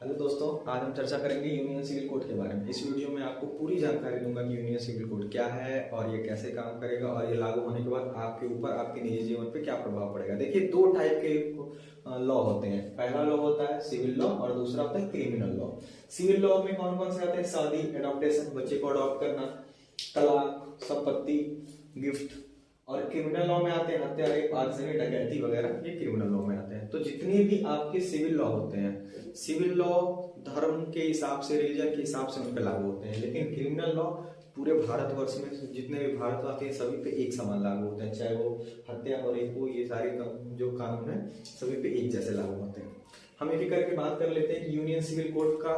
Hello दोस्तों, आज हम चर्चा करेंगे यूनियन सिविल कोड के बारे में। इस वीडियो में आपको पूरी जानकारी दूंगा कि यूनियन सिविल कोड क्या है और ये कैसे काम करेगा और ये लागू होने के बाद आपके ऊपर, आपके निजी जीवन पे क्या प्रभाव पड़ेगा। देखिए, दो टाइप के लॉ होते हैं। पहला लॉ होता है सिविल लॉ और दूसरा होता है क्रिमिनल लॉ। सिविल लॉ में कौन कौन से आते हैं? शादी, एडॉप्टेशन, बच्चे को अडॉप्ट करना, तलाक, संपत्ति, गिफ्ट। और क्रिमिनल लॉ में आते हैं हत्या, रेप, आगजनी, डकैती वगैरह, ये क्रिमिनल लॉ में आते हैं। तो जितने भी आपके सिविल लॉ होते हैं, सिविल लॉ धर्म के हिसाब से, रिलीजन के हिसाब से उन पे लागू होते हैं, लेकिन क्रिमिनल लॉ पूरे भारतवर्ष में जितने भी भारतवासी हैं सभी पे एक समान लागू होते हैं। चाहे वो हत्या और रेप हो, ये सारे जो कानून है सभी पे एक जैसे लागू होते हैं। हम एक एक करके बात कर लेते हैं कि यूनियन सिविल कोड का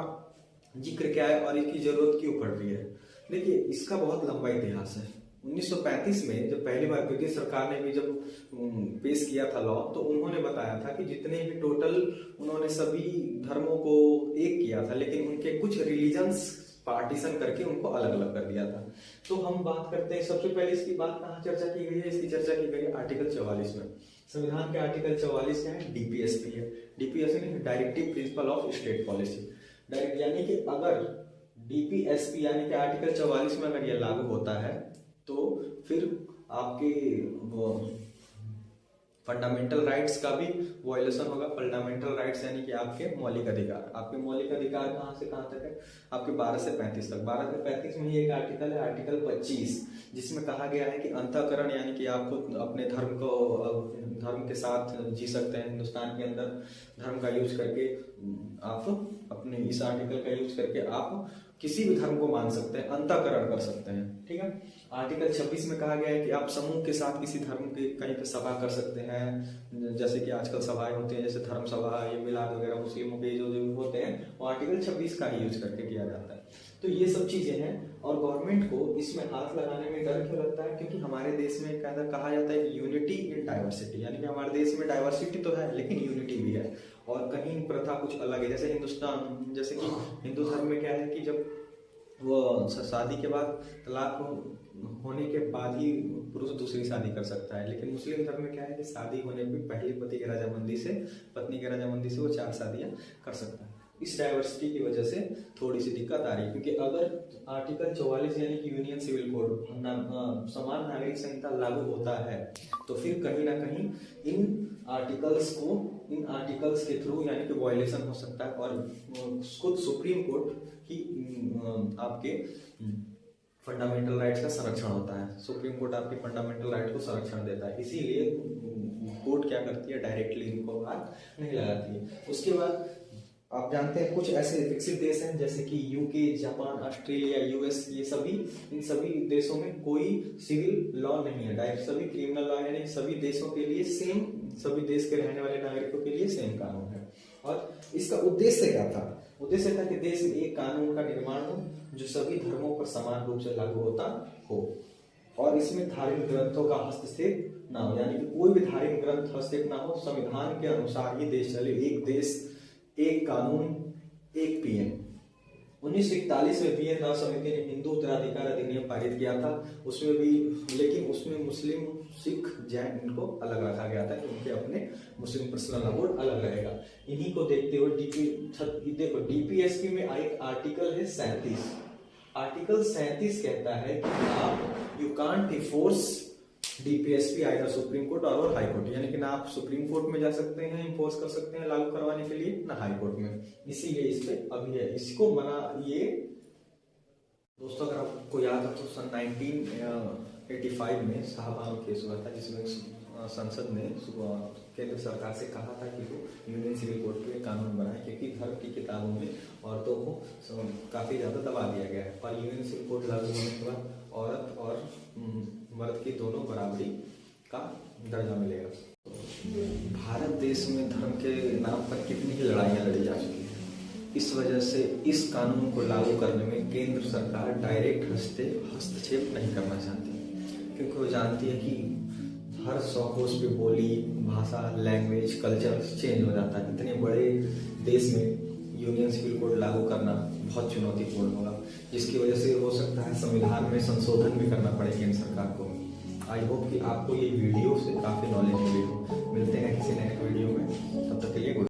जिक्र क्या है और इसकी जरूरत क्यों पड़ रही है। देखिए, इसका बहुत लंबा इतिहास है। 1935 में जब पहली बार ब्रिटिश सरकार ने भी जब पेश किया था लॉ, तो उन्होंने बताया था कि जितने भी टोटल उन्होंने सभी धर्मों को एक किया था, लेकिन उनके कुछ रिलीजन्स पार्टीशन करके उनको अलग अलग कर दिया था। तो हम बात करते हैं, सबसे पहले इसकी बात कहाँ चर्चा की गई है? इसकी चर्चा की गई है आर्टिकल 44 में। संविधान के आर्टिकल 44 क्या है? डीपीएसपी है। DPSP directive principle of state policy. Direct यानी कि अगर डीपीएसपी यानी कि आर्टिकल 44 में अगर यह लागू होता है तो फिर आपके फंडामेंटल राइट्स का भी वायलेशन होगा। फंडामेंटल राइट्स यानी कि आपके मौलिक अधिकार। आपके मौलिक अधिकार कहाँ से कहाँ तक है? आपके 12 से 35 तक। 12 से 35 में ही एक आर्टिकल है, आर्टिकल 25, जिसमें कहा गया है कि अंतःकरण यानी कि आपको अपने धर्म के साथ जी सकते हैं। हिंदुस्तान के अंदर धर्म का यूज करके आप अपने इस आर्टिकल का यूज करके आप किसी भी धर्म को मान सकते हैं, अंतःकरण कर सकते हैं। ठीक है। आर्टिकल 26 में कहा गया है कि आप समूह के साथ किसी धर्म के कहीं पे सभा कर सकते हैं। जैसे कि आजकल सभाएं होती हैं, जैसे धर्म सभा, ये मिलाद वगैरह मुस्लिमों के जो होते हैं, वो आर्टिकल 26 का ही यूज करके किया जाता है। तो ये सब चीजें हैं और गवर्नमेंट को इसमें हाथ लगाने में डर क्यों लगता है? क्योंकि हमारे देश में कहा जाता है कि यूनिटी इन डाइवर्सिटी, यानी कि हमारे देश में डाइवर्सिटी तो है लेकिन यूनिटी भी है। और कहीं प्रथा कुछ अलग है। जैसे हिंदुस्तान, जैसे कि हिंदू धर्म में क्या है कि जब वो शादी के बाद, तलाक होने के बाद ही पुरुष दूसरी शादी कर सकता है, लेकिन मुस्लिम धर्म में क्या है कि शादी होने पे पहले पति की रजामंदी से वो 4 शादियां कर सकता है। इस डाइवर्सिटी की वजह से थोड़ी सी दिक्कत आ रही है, क्योंकि अगर आर्टिकल 44 यानी कि यूनियन सिविल कोड, समान नागरिक संहिता लागू होता है, तो फिर कहीं ना कहीं इन आर्टिकल्स के थ्रू यानी कि वायलेशन हो सकता है। और खुद सुप्रीम कोर्ट की आपके फंडामेंटल राइट्स का संरक्षण होता है। सुप्रीम कोर्ट आपके फंडामेंटल राइट को संरक्षण देता है, इसीलिए कोर्ट क्या करती है, डायरेक्टली इनको हाथ नहीं लगाती है। उसके बाद आप जानते हैं कुछ ऐसे विकसित देश हैं जैसे कि यूके, जापान, ऑस्ट्रेलिया, यूएस, इन सभी देशों में कोई सिविल लॉ नहीं है। डायरेक्ट सभी क्रिमिनल लॉ, यानी सभी देशों के लिए सेम, सभी देश के रहने वाले नागरिकों के लिए सेम कानून है। और इसका उद्देश्य क्या था? उद्देश्य था कि देश में एक कानून का निर्माण हो जो सभी धर्मों पर समान रूप से लागू होता हो और इसमें धार्मिक ग्रंथों का हस्तक्षेप ना हो, यानी कि कोई भी धार्मिक ग्रंथ हस्तक्षेप ना हो। संविधान के अनुसार ये देश चले, एक देश एक कानून एक पीएम। 1941 में पीएम राव समिति ने हिंदू उत्तराधिकार अधिनियम पारित किया था, उसमें भी, लेकिन उसमें मुस्लिम, सिख, जैन इनको अलग रखा गया था कि उनके अपने मुस्लिम पर्सनल अबोर्ड अलग रहेगा। इन्हीं को देखते हुए देखो डीपीएसपी में एक आर्टिकल है 37। आर्टिकल 37 कहता है कि आप you can't enforce DPSP either supreme court और हाई कोर्ट, यानी कि ना आप सुप्रीम कोर्ट में जा सकते हैं इन्फोर्स कर सकते हैं लागू करवाने के लिए, ना हाई कोर्ट में। इसीलिए इस पे अभी है, इसको मना। ये दोस्तों अगर आपको याद हो तो सन 1985 में शाहबानो केस हुआ था, जिसमें संसद ने केंद्र सरकार से कहा था कि वो यूनियन सिविल कोड पे कानून बनाए, क्योंकि धर्म की किताबों में औरतों को काफी ज्यादा दबा दिया गया है। और यूनियन सिविल कोड लागू होने के बाद औरत और मर्द की दोनों बराबरी का दर्जा मिलेगा। भारत देश में धर्म के नाम पर कितनी ही लड़ाइयां लड़ी जा चुकी हैं। इस वजह से इस कानून को लागू करने में केंद्र सरकार डायरेक्ट हस्तक्षेप नहीं करना चाहती, क्योंकि वो जानती है कि हर 100 कोस पे बोली, भाषा, लैंग्वेज, कल्चर चेंज हो जाता है। इतने बड़े देश में यूनियन सिविल कोड लागू करना बहुत चुनौतीपूर्ण होगा, जिसकी वजह से हो सकता है संविधान में संशोधन भी करना पड़े केंद्र सरकार को। आई होप कि आपको ये वीडियो से काफी नॉलेज मिली हो। मिलते हैं किसी नेक्स्ट वीडियो में, तब तक के लिए